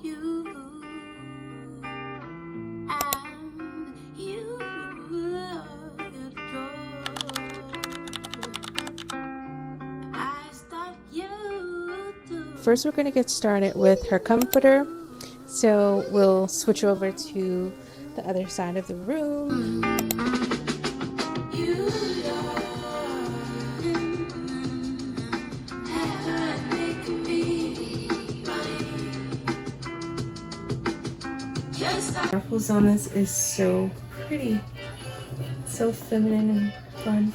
you, and you First, we're going to get started with her comforter. So we'll switch over to the other side of the room. Sparkles on this is so pretty, so feminine and fun.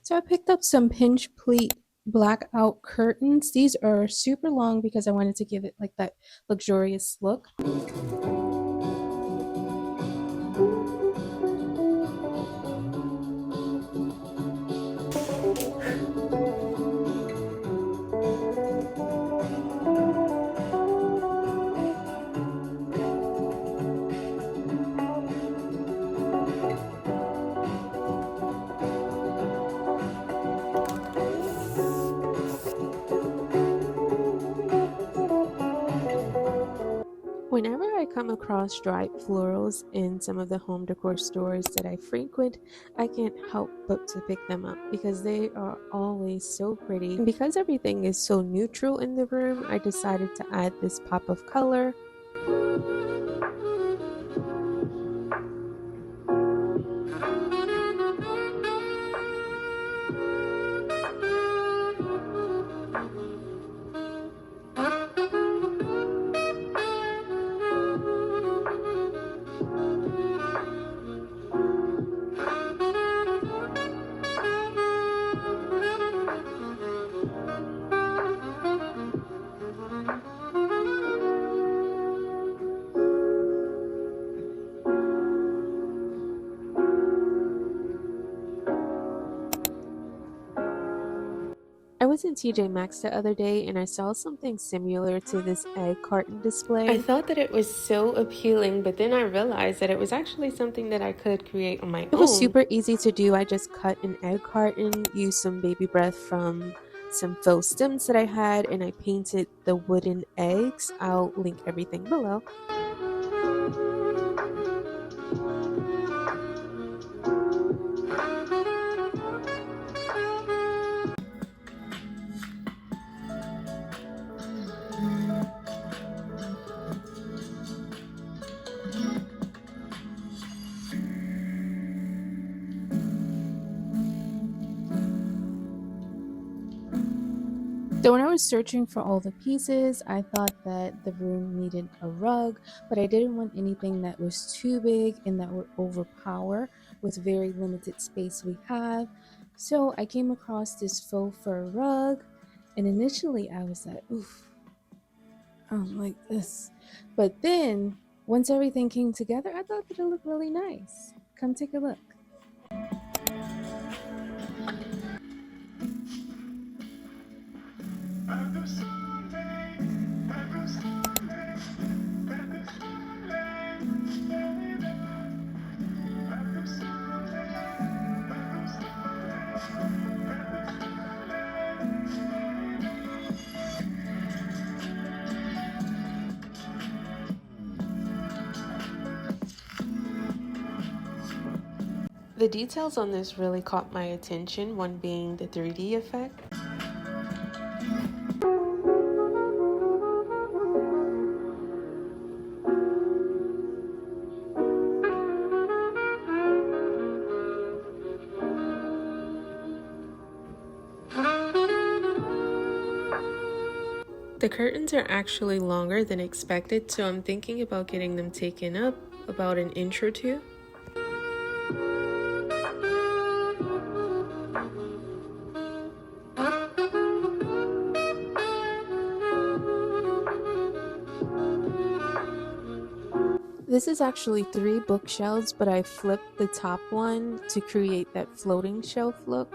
So I picked up some pinch pleat blackout curtains. These are super long because I wanted to give it like that luxurious look. Whenever I come across dried florals in some of the home decor stores that I frequent, I can't help but to pick them up because they are always so pretty. And because everything is so neutral in the room, I decided to add this pop of color. I was in TJ Maxx the other day and I saw something similar to this egg carton display. I thought that it was so appealing, but then I realized that it was actually something that I could create on my own. It was super easy to do. I just cut an egg carton, used some baby breath from some faux stems that I had, and I painted the wooden eggs. I'll link everything below. So when I was searching for all the pieces, I thought that the room needed a rug, but I didn't want anything that was too big and that would overpower with very limited space we have. So I came across this faux fur rug, and initially I was like, oof, I don't like this. But then once everything came together, I thought that it looked really nice. Come take a look. The details on this really caught my attention, one being the 3D effect. The curtains are actually longer than expected, so I'm thinking about getting them taken up about an inch or two. This is actually 3 bookshelves, but I flipped the top one to create that floating shelf look.